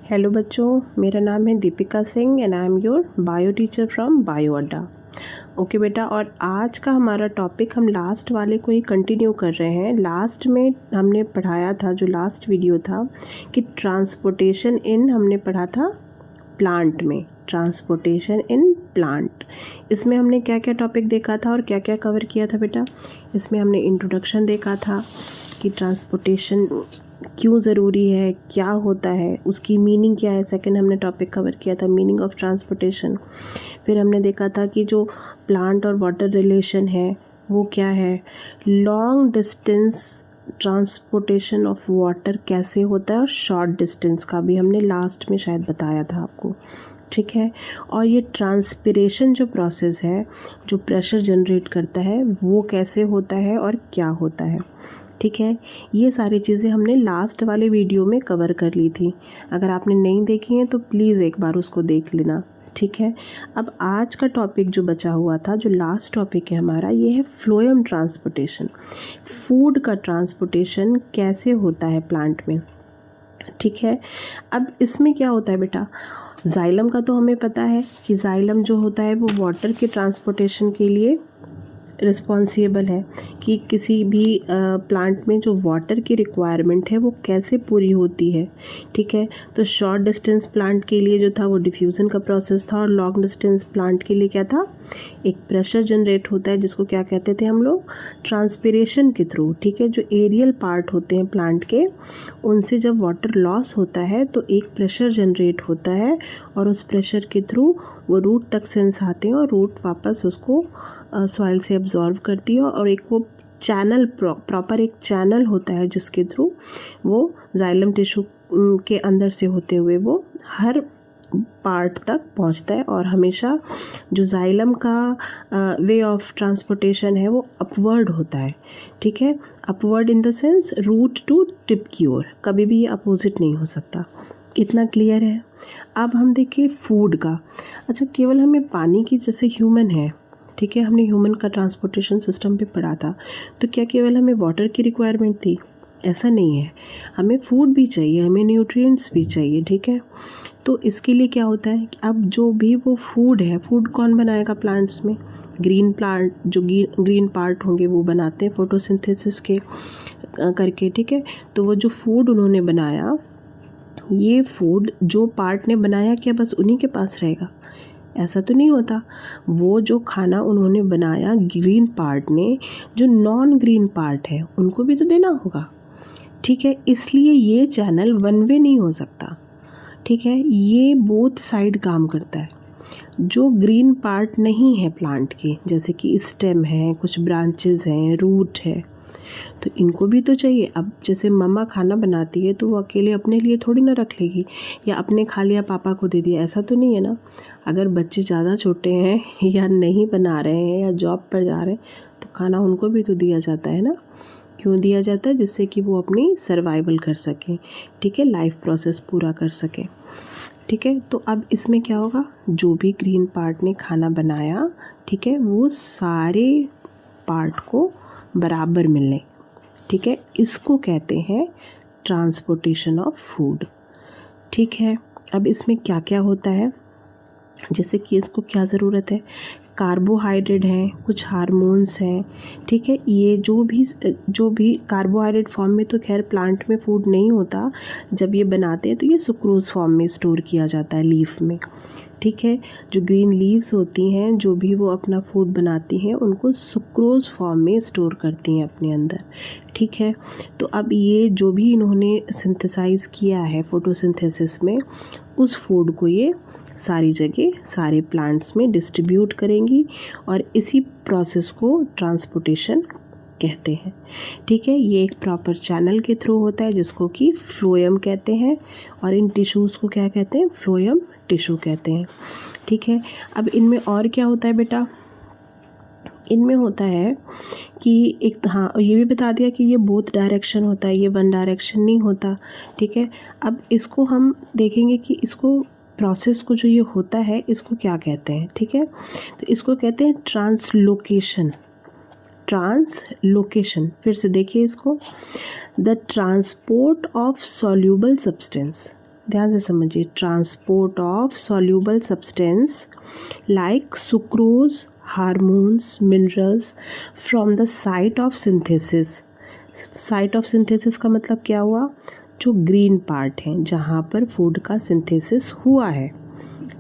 Hello बच्चों, मेरा नाम है Deepika Singh and I am your bio teacher from bio अड्डा। ओके बेटा, और आज का हमारा टॉपिक हम लास्ट वाले को ही कंटिन्यू कर रहे हैं। लास्ट में हमने पढ़ाया था, जो लास्ट वीडियो था, कि ट्रांसपोर्टेशन इन हमने पढ़ा था प्लांट में, ट्रांसपोर्टेशन इन प्लांट। इसमें हमने क्या क्या टॉपिक देखा था और क्या क्या कवर किया था बेटा। इसमें हमने इंट्रोडक्शन देखा था कि ट्रांसपोर्टेशन क्यों ज़रूरी है, क्या होता है, उसकी मीनिंग क्या है। सेकंड हमने टॉपिक कवर किया था मीनिंग ऑफ ट्रांसपोर्टेशन। फिर हमने देखा था कि जो प्लांट और वाटर रिलेशन है वो क्या है। Long distance transportation of water कैसे होता है, और शॉर्ट डिस्टेंस का भी हमने लास्ट में शायद बताया था आपको, ठीक है। और ये ट्रांसपिरेशन जो प्रोसेस है, जो प्रेशर जनरेट करता है, वो कैसे होता है और क्या होता है, ठीक है। ये सारी चीज़ें हमने लास्ट वाले वीडियो में कवर कर ली थी। अगर आपने नहीं देखी हैं तो प्लीज़ एक बार उसको देख लेना, ठीक है। अब आज का टॉपिक जो बचा हुआ था, जो लास्ट टॉपिक है हमारा, ये है फ्लोएम ट्रांसपोर्टेशन। फूड का ट्रांसपोर्टेशन कैसे होता है प्लांट में, ठीक है। अब इसमें क्या होता है बेटा, जाइलम का तो हमें पता है कि जाइलम जो होता है वो वाटर के ट्रांसपोर्टेशन के लिए रिस्पॉन्सिबल है, कि किसी भी प्लांट में जो वाटर की रिक्वायरमेंट है वो कैसे पूरी होती है, ठीक है। तो शॉर्ट डिस्टेंस प्लांट के लिए जो था वो डिफ्यूज़न का प्रोसेस था, और लॉन्ग डिस्टेंस प्लांट के लिए क्या था, एक प्रेशर जनरेट होता है जिसको क्या कहते थे हम लोग, ट्रांसपिरेशन के थ्रू, ठीक है। जो एरियल पार्ट होते हैं प्लांट के, उनसे जब वाटर लॉस होता है तो एक प्रेशर जनरेट होता है, और उस प्रेशर के थ्रू वो रूट तक सेंस आते हैं, और रूट वापस उसको सॉइल से एब्जॉर्व करती है, और एक वो चैनल प्रॉपर एक चैनल होता है जिसके थ्रू वो जाइलम टिश्यू के अंदर से होते हुए वो हर पार्ट तक पहुंचता है। और हमेशा जो जाइलम का वे ऑफ ट्रांसपोर्टेशन है वो अपवर्ड होता है, ठीक है। Upward in the sense root to tip की ओर, कभी भी ये अपोजिट नहीं हो सकता। इतना क्लियर है। अब हम देखें फूड का। अच्छा, केवल हमें पानी की, जैसे ह्यूमन है, ठीक है, हमने ह्यूमन का ट्रांसपोर्टेशन सिस्टम पे पढ़ा था, तो क्या केवल हमें वाटर की रिक्वायरमेंट थी? ऐसा नहीं है, हमें फूड भी चाहिए, हमें न्यूट्रिएंट्स भी चाहिए, ठीक है। तो इसके लिए क्या होता है कि अब जो भी वो फूड है, फूड कौन बनाएगा प्लांट्स में? ग्रीन प्लांट, जो ग्रीन पार्ट होंगे वो बनाते हैं फोटोसिंथेसिस के करके, ठीक है। तो वो जो फूड उन्होंने बनाया, ये फूड जो पार्ट ने बनाया, क्या बस उन्हीं के पास रहेगा? ऐसा तो नहीं होता। वो जो खाना उन्होंने बनाया ग्रीन पार्ट ने, जो नॉन ग्रीन पार्ट है उनको भी तो देना होगा, ठीक है। इसलिए ये चैनल वन वे नहीं हो सकता, ठीक है। ये बोथ साइड काम करता है। जो ग्रीन पार्ट नहीं है प्लांट के, जैसे कि स्टेम है, कुछ ब्रांचेस हैं, रूट है, तो इनको भी तो चाहिए। अब जैसे मम्मा खाना बनाती है तो वो अकेले अपने लिए थोड़ी ना रख लेगी, या अपने खा लिया पापा को दे दिया, ऐसा तो नहीं है ना। अगर बच्चे ज़्यादा छोटे हैं या नहीं बना रहे हैं या जॉब पर जा रहे हैं, तो खाना उनको भी तो दिया जाता है ना। क्यों दिया जाता है? जिससे कि वो अपनी सर्वाइवल कर सकें, ठीक है, लाइफ प्रोसेस पूरा कर सकें, ठीक है। तो अब इसमें क्या होगा, जो भी ग्रीन पार्ट ने खाना बनाया, ठीक है, वो सारे पार्ट को बराबर मिलने, ठीक है, इसको कहते हैं ट्रांसपोर्टेशन ऑफ फूड, ठीक है। अब इसमें क्या क्या होता है, जैसे कि इसको क्या ज़रूरत है, कार्बोहाइड्रेट हैं, कुछ हार्मोन्स हैं, ठीक है। ये जो भी कार्बोहाइड्रेट फॉर्म में तो खैर प्लांट में फूड नहीं होता, जब ये बनाते हैं तो ये सुक्रोज फॉर्म में स्टोर किया जाता है लीफ में, ठीक है। जो ग्रीन लीव्स होती हैं, जो भी वो अपना फूड बनाती हैं, उनको सुक्रोज फॉर्म में स्टोर करती हैं अपने अंदर, ठीक है। तो अब ये जो भी इन्होंने सिंथेसाइज किया है फोटोसिंथेसिस में, उस फूड को ये सारी जगह, सारे प्लांट्स में डिस्ट्रीब्यूट करेंगी, और इसी प्रोसेस को ट्रांसपोर्टेशन कहते हैं, ठीक है। ये एक प्रॉपर चैनल के थ्रू होता है जिसको कि फ्लोएम कहते हैं, और इन टिश्यूज़ को क्या कहते हैं, फ्लोएम टिश्यू कहते हैं, ठीक है। अब इनमें और क्या होता है बेटा, इनमें होता है कि एक, हाँ, ये भी बता दिया कि ये बोथ डायरेक्शन होता है, ये वन डायरेक्शन नहीं होता, ठीक है। अब इसको हम देखेंगे कि इसको प्रोसेस को जो ये होता है इसको क्या कहते हैं, ठीक है। तो इसको कहते हैं ट्रांसलोकेशन। ट्रांसलोकेशन, फिर से देखिए इसको, the transport of soluble substance, ध्यान से समझिए, transport of soluble substance like sucrose, hormones, minerals from the site of synthesis. Site of synthesis का मतलब क्या हुआ? जो ग्रीन पार्ट है, जहाँ पर फूड का सिंथेसिस हुआ है।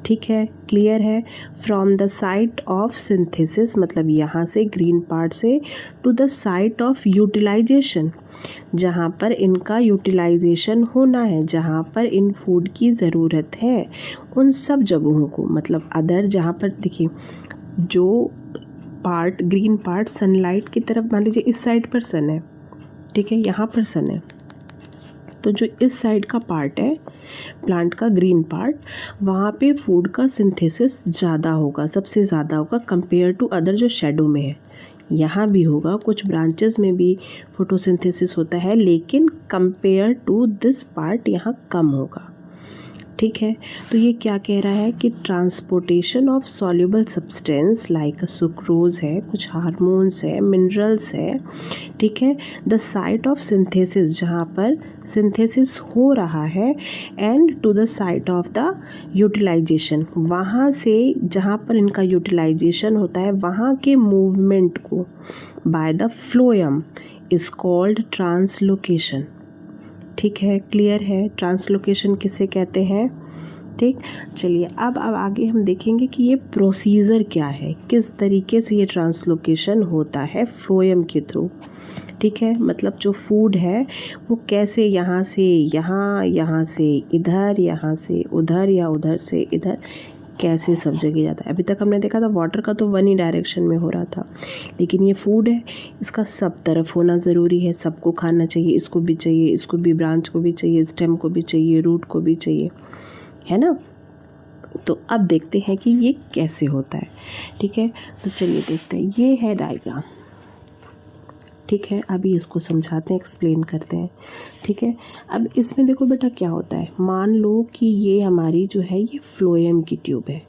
ठीक है, क्लियर है। From the site of synthesis मतलब यहाँ से ग्रीन पार्ट से to the site of utilisation, जहाँ पर इनका यूटिलाइजेशन होना है, जहाँ पर इन फूड की ज़रूरत है, उन सब जगहों को, मतलब अदर जहाँ पर देखिए जो पार्ट ग्रीन पार्ट सनलाइट की तरफ, मान लीजिए इस साइड पर सन है, ठीक है, यहाँ पर सन है, तो जो इस साइड का पार्ट है प्लांट का ग्रीन पार्ट, वहाँ पे फूड का सिंथेसिस ज़्यादा होगा, सबसे ज़्यादा होगा कंपेयर टू अदर जो शेडो में है। यहाँ भी होगा, कुछ ब्रांचेस में भी फोटोसिंथेसिस होता है, लेकिन कंपेयर टू दिस पार्ट यहाँ कम होगा। ठीक है, तो ये क्या कह रहा है कि transportation of soluble substance like sucrose है, कुछ हार्मोन्स है, मिनरल्स है, ठीक है, द साइट ऑफ सिंथेसिस, जहाँ पर सिंथेसिस हो रहा है, and to the site of the utilisation, वहाँ से जहाँ पर इनका यूटिलाइजेशन होता है वहाँ के मूवमेंट को by the phloem is called translocation. ठीक है, क्लियर है, ट्रांसलोकेशन किसे कहते हैं। ठीक, चलिए अब आगे हम देखेंगे कि ये प्रोसीजर क्या है, किस तरीके से ये ट्रांसलोकेशन होता है फ्लोएम के थ्रू। ठीक है, मतलब जो फूड है वो कैसे यहाँ से यहाँ, यहाँ से इधर, यहाँ से उधर, या उधर से इधर, कैसे सब जगह जाता है। अभी तक हमने देखा था वाटर का तो वन ही डायरेक्शन में हो रहा था, लेकिन ये फूड है, इसका सब तरफ होना ज़रूरी है, सबको खाना चाहिए, इसको भी चाहिए, इसको भी, ब्रांच को भी चाहिए, स्टेम को भी चाहिए, रूट को भी चाहिए, है ना। तो अब देखते हैं कि ये कैसे होता है। ठीक है, तो चलिए देखते हैं, ये है डायग्राम। ठीक है, अभी इसको समझाते हैं, एक्सप्लेन करते हैं। ठीक है, अब इसमें देखो बेटा क्या होता है, मान लो कि ये हमारी जो है ये फ्लोएम की ट्यूब है।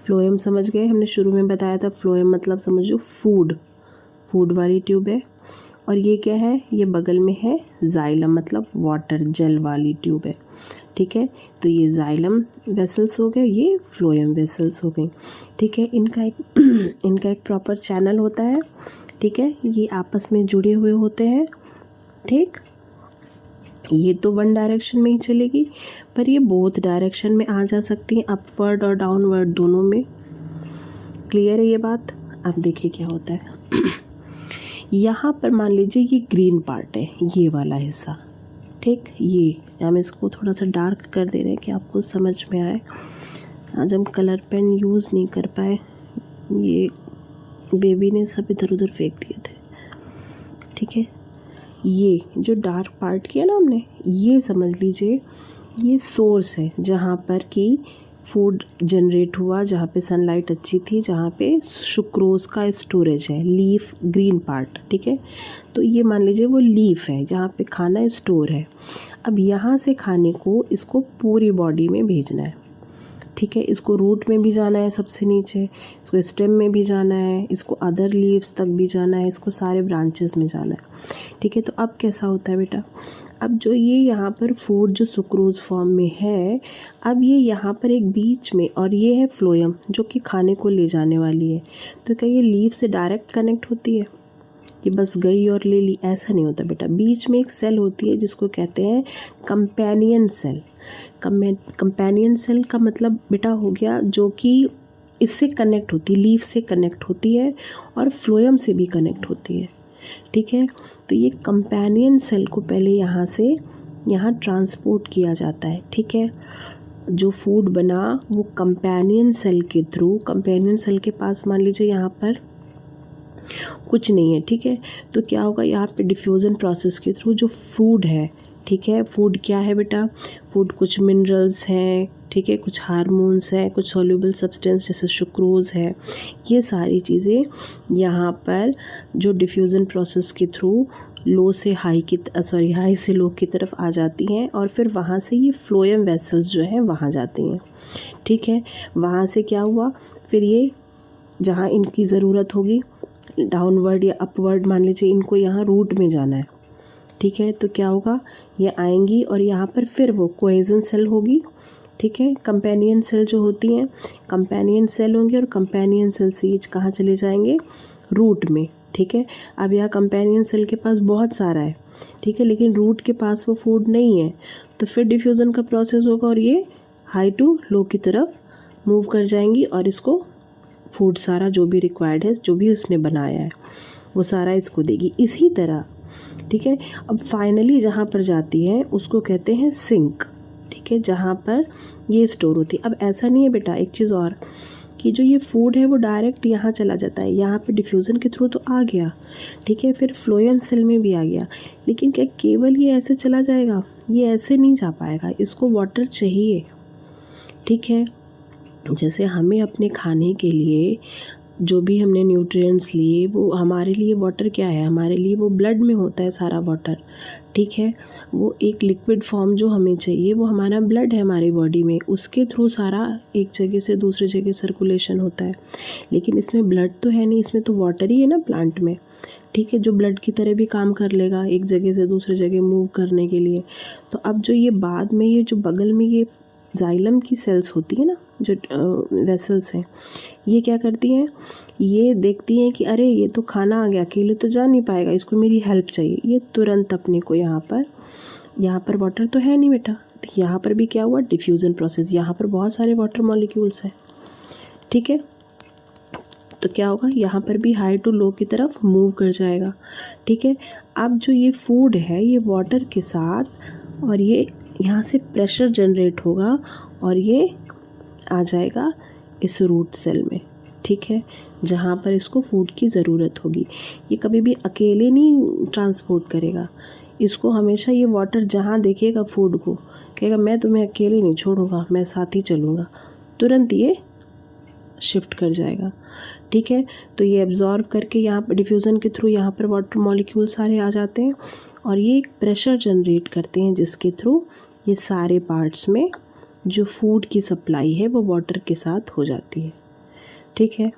फ्लोएम समझ गए, हमने शुरू में बताया था, फ्लोएम मतलब समझो फूड वाली ट्यूब है। और ये क्या है, ये बगल में है जाइलम, मतलब वाटर, जल वाली ट्यूब है। ठीक है, तो ये जाइलम वेसल्स हो गए, ये फ्लोएम वेसल्स हो गई। ठीक है, इनका एक प्रॉपर चैनल होता है। ठीक है, ये आपस में जुड़े हुए होते हैं। ठीक, ये तो वन डायरेक्शन में ही चलेगी, पर ये बोथ डायरेक्शन में आ जा सकती हैं, अपवर्ड और डाउनवर्ड दोनों में। क्लियर है ये बात। अब देखिए क्या होता है यहाँ पर मान लीजिए ये ग्रीन पार्ट है, ये वाला हिस्सा। ठीक, ये हम इसको थोड़ा सा डार्क कर दे रहे हैं कि आपको समझ में आए। आज हम कलर पेन यूज़ नहीं कर पाए, ये बेबी ने सब इधर उधर फेंक दिए थे। ठीक है, ये जो डार्क पार्ट किया ना हमने, ये समझ लीजिए ये सोर्स है जहाँ पर कि फूड जनरेट हुआ, जहाँ पे सनलाइट अच्छी थी, जहाँ पे सुक्रोज का स्टोरेज है, लीफ ग्रीन पार्ट। ठीक है, तो ये मान लीजिए वो लीफ है जहाँ पे खाना स्टोर है। अब यहाँ से खाने को इसको पूरी बॉडी में भेजना है। ठीक है, इसको रूट में भी जाना है, सबसे नीचे इसको स्टेम में भी जाना है, इसको अदर लीव्स तक भी जाना है, इसको सारे ब्रांचेस में जाना है। ठीक है, तो अब कैसा होता है बेटा, अब जो ये यहाँ पर फूड जो सुक्रोज फॉर्म में है, अब ये यहाँ पर एक बीच में, और ये है फ्लोएम जो कि खाने को ले जाने वाली है। तो क्या ये लीफ से डायरेक्ट कनेक्ट होती है कि बस गई और ले ली? ऐसा नहीं होता बेटा, बीच में एक सेल होती है जिसको कहते हैं कंपेनियन सेल। कंपेनियन सेल का मतलब बेटा हो गया जो कि इससे कनेक्ट होती है, लीफ से कनेक्ट होती है और फ्लोएम से भी कनेक्ट होती है। ठीक है, तो ये कंपेनियन सेल को पहले यहाँ से यहाँ ट्रांसपोर्ट किया जाता है। ठीक है, जो फूड बना वो कंपेनियन सेल के थ्रू, कंपेनियन सेल के पास मान लीजिए यहाँ पर कुछ नहीं है। ठीक है, तो क्या होगा, यहाँ पे डिफ्यूज़न प्रोसेस के थ्रू जो फूड है, ठीक है, फूड क्या है बेटा, फूड कुछ मिनरल्स हैं, ठीक है, कुछ हार्मोन्स हैं, कुछ सॉल्युबल सब्सटेंस जैसे सुक्रोज है, ये सारी चीज़ें यहाँ पर जो डिफ्यूज़न प्रोसेस के थ्रू लो से हाई हाई से लो की तरफ आ जाती हैं, और फिर वहाँ से ये फ्लोएम वेसल्स जो हैं वहाँ जाती हैं। ठीक है, वहाँ से क्या हुआ, फिर ये जहाँ इनकी ज़रूरत होगी डाउनवर्ड या अपवर्ड, मान लीजिए इनको यहाँ रूट में जाना है, ठीक है। तो क्या होगा, ये आएंगी और यहाँ पर फिर वो कोहेजन सेल होगी, ठीक है। कंपेनियन सेल जो होती हैं, कंपेनियन सेल होंगे और कंपेनियन सेल से ये कहाँ चले जाएंगे, रूट में, ठीक है। अब यहाँ कंपेनियन सेल के पास बहुत सारा है, ठीक है, लेकिन रूट के पास वो फूड नहीं है, तो फिर डिफ्यूज़न का प्रोसेस होगा और ये हाई टू लो की तरफ मूव कर जाएंगी और इसको फूड सारा जो भी रिक्वायर्ड है, जो भी उसने बनाया है, वो सारा इसको देगी। इसी तरह, ठीक है। अब फाइनली जहाँ पर जाती है उसको कहते हैं सिंक, ठीक है, जहाँ पर ये स्टोर होती है। अब ऐसा नहीं है बेटा, एक चीज़ और, कि जो ये फूड है वो डायरेक्ट यहाँ चला जाता है, यहाँ पे डिफ्यूज़न के थ्रू तो आ गया, ठीक है, फिर फ्लोएम सेल में भी आ गया, लेकिन क्या केवल ये ऐसे चला जाएगा, ये ऐसे नहीं जा पाएगा, इसको वाटर चाहिए, ठीक है। जैसे हमें अपने खाने के लिए जो भी हमने न्यूट्रिएंट्स लिए, वो हमारे लिए वाटर क्या है, हमारे लिए वो ब्लड में होता है सारा वाटर, ठीक है। वो एक लिक्विड फॉर्म जो हमें चाहिए वो हमारा ब्लड है हमारी बॉडी में, उसके थ्रू सारा एक जगह से दूसरी जगह सर्कुलेशन होता है। लेकिन इसमें ब्लड तो है नहीं, इसमें तो वाटर ही है ना प्लांट में, ठीक है, जो ब्लड की तरह भी काम कर लेगा एक जगह से दूसरी जगह मूव करने के लिए। तो अब जो ये बाद में ये जो बगल में ये जाइलम की सेल्स होती है ना, जो वेसल्स हैं, ये क्या करती हैं, ये देखती हैं कि अरे ये तो खाना आ गया, अकेले तो जा नहीं पाएगा, इसको मेरी हेल्प चाहिए। ये तुरंत अपने को यहाँ पर वाटर तो है नहीं बेटा, तो यहाँ पर भी क्या हुआ, डिफ्यूज़न प्रोसेस, यहाँ पर बहुत सारे वाटर मॉलिक्यूल्स हैं, ठीक है। तो क्या होगा, यहाँ पर भी हाई टू लो की तरफ मूव कर जाएगा, ठीक है। अब जो ये फूड है ये वाटर के साथ, और ये यहाँ से प्रेशर जनरेट होगा और ये आ जाएगा इस रूट सेल में, ठीक है, जहाँ पर इसको फूड की ज़रूरत होगी। ये कभी भी अकेले नहीं ट्रांसपोर्ट करेगा, इसको हमेशा ये वाटर जहाँ देखेगा फूड को कहेगा मैं तुम्हें अकेले नहीं छोड़ूंगा, मैं साथ ही चलूँगा, तुरंत ये शिफ्ट कर जाएगा, ठीक है। तो ये एब्जॉर्व करके यहाँ पर डिफ्यूज़न के थ्रू यहाँ पर वाटर मॉलिक्यूल सारे आ जाते हैं और ये एक प्रेशर जनरेट करते हैं, जिसके थ्रू ये सारे पार्ट्स में जो फूड की सप्लाई है वो वाटर के साथ हो जाती है, ठीक है।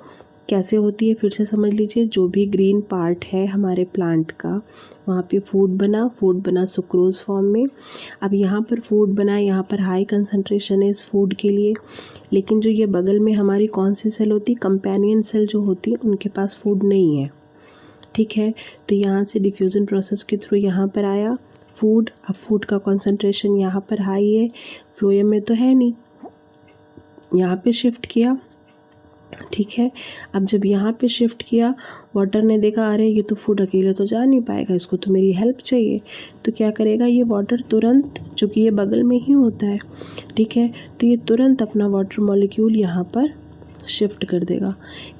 कैसे होती है फिर से समझ लीजिए। जो भी ग्रीन पार्ट है हमारे प्लांट का, वहाँ पे फूड बना सुक्रोज फॉर्म में। अब यहाँ पर फूड बना, यहाँ पर हाई कंसंट्रेशन है इस फूड के लिए, लेकिन जो ये बगल में हमारी कौन सी सेल होती है, कंपेनियन सेल जो होती है, उनके पास फूड नहीं है, ठीक है। तो यहाँ से डिफ्यूज़न प्रोसेस के थ्रू यहाँ पर आया फूड। अब फूड का कंसंट्रेशन यहाँ पर हाई है, फ्लोएम में तो है नहीं, यहाँ पे शिफ्ट किया, ठीक है। अब जब यहाँ पे शिफ्ट किया, वाटर ने देखा अरे ये तो फूड अकेले तो जा नहीं पाएगा, इसको तो मेरी हेल्प चाहिए, तो क्या करेगा, ये वाटर तुरंत, चूँकि ये बगल में ही होता है, ठीक है, तो ये तुरंत अपना वाटर मॉलिक्यूल यहाँ पर शिफ्ट कर देगा।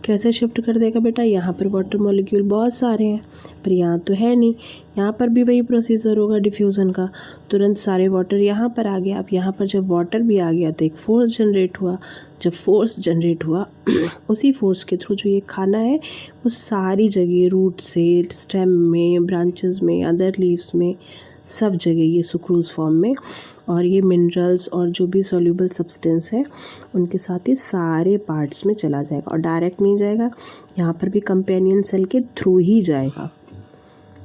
कैसे शिफ्ट कर देगा बेटा, यहाँ पर वाटर मॉलिक्यूल बहुत सारे हैं पर यहाँ तो है नहीं, यहाँ पर भी वही प्रोसीजर होगा डिफ्यूज़न का, तुरंत सारे वाटर यहाँ पर आ गया। अब यहाँ पर जब वाटर भी आ गया तो एक फोर्स जनरेट हुआ, जब फोर्स जनरेट हुआ उसी फोर्स के थ्रू जो ये खाना है वो सारी जगह, रूट से स्टेम में, ब्रांचेस में, अदर लीव्स में, सब जगह ये सुक्रोज फॉर्म में, और ये मिनरल्स और जो भी सॉल्यूबल सब्सटेंस है उनके साथ ये सारे पार्ट्स में चला जाएगा, और डायरेक्ट नहीं जाएगा, यहाँ पर भी कंपेनियन सेल के थ्रू ही जाएगा,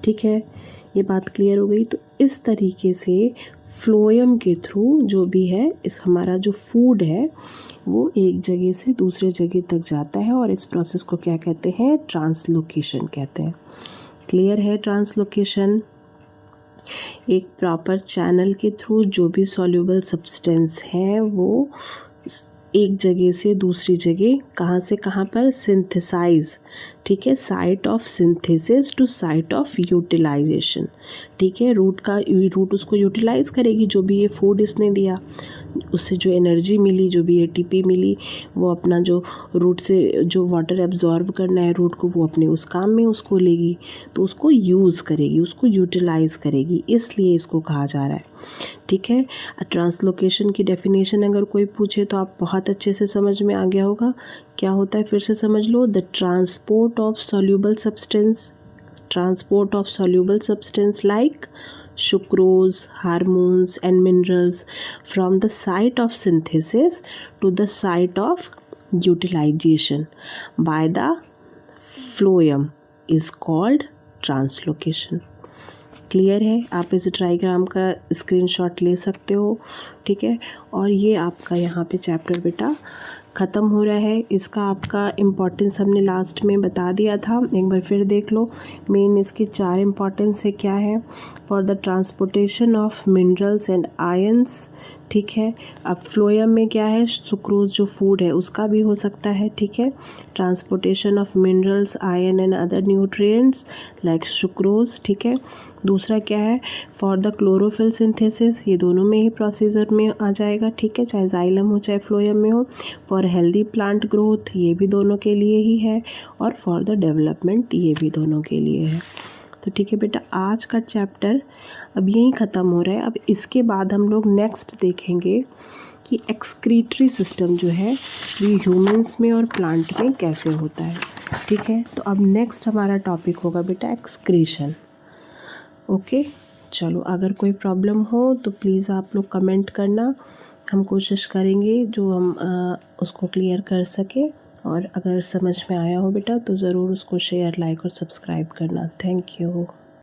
ठीक है। ये बात क्लियर हो गई। तो इस तरीके से फ्लोएम के थ्रू जो भी है इस हमारा जो फूड है वो एक जगह से दूसरे जगह तक जाता है, और इस प्रोसेस को क्या कहते हैं, ट्रांसलोकेशन कहते हैं। क्लियर है ट्रांसलोकेशन। एक प्रॉपर चैनल के थ्रू जो भी सॉल्यूबल सब्सटेंस है वो एक जगह से दूसरी जगह, कहाँ से कहाँ पर, सिंथेसाइज, ठीक है, site of synthesis to site of utilisation, ठीक है। रूट उसको यूटिलाइज करेगी, जो भी ये फूड इसने दिया उससे जो एनर्जी मिली, जो भी एटीपी मिली, वो अपना जो रूट से जो वाटर एब्जॉर्ब करना है रूट को, वो अपने उस काम में उसको लेगी, तो उसको यूज़ करेगी, उसको यूटिलाइज करेगी, इसलिए इसको कहा जा रहा है, ठीक है। ट्रांसलोकेशन की डेफिनेशन अगर कोई पूछे तो आप बहुत अच्छे से समझ में आ गया होगा। क्या होता है फिर से समझ लो, the transport of soluble substance like sucrose, hormones and minerals from the site of synthesis to the site of utilization by the phloem is called translocation. Clear है? आप इस डायग्राम का स्क्रीनशॉट ले सकते हो, ठीक है। और ये आपका यहाँ पे चैप्टर बेटा ख़त्म हो रहा है। इसका आपका इम्पोर्टेंस हमने लास्ट में बता दिया था, एक बार फिर देख लो। मेन इसके 4 इम्पोर्टेंस है क्या है? For the transportation of minerals and ions, ठीक है। अब फ्लोएम में क्या है? सुक्रोज जो फूड है उसका भी हो सकता है, ठीक है। Transportation of minerals, ion and other nutrients like sucrose, ठीक है। दूसरा क्या है? फॉर द क्लोरोफिल सिंथेसिस, ये दोनों में ही प्रोसीजर में आ जाएगा, ठीक है, चाहे जाइलम हो चाहे फ्लोएम में हो। फॉर हेल्दी प्लांट ग्रोथ, ये भी दोनों के लिए ही है। और फॉर द डेवलपमेंट, ये भी दोनों के लिए है। तो ठीक है बेटा, आज का चैप्टर अब यहीं ख़त्म हो रहा है। अब इसके बाद हम लोग नेक्स्ट देखेंगे कि एक्सक्रीटरी सिस्टम जो है ये ह्यूमंस में और प्लांट में कैसे होता है, ठीक है। तो अब नेक्स्ट हमारा टॉपिक होगा बेटा एक्सक्रीशन। ओके, चलो, अगर कोई प्रॉब्लम हो तो प्लीज़ आप लोग कमेंट करना, हम कोशिश करेंगे जो हम उसको क्लियर कर सके। और अगर समझ में आया हो बेटा तो ज़रूर उसको शेयर, लाइक और सब्सक्राइब करना। Thank you.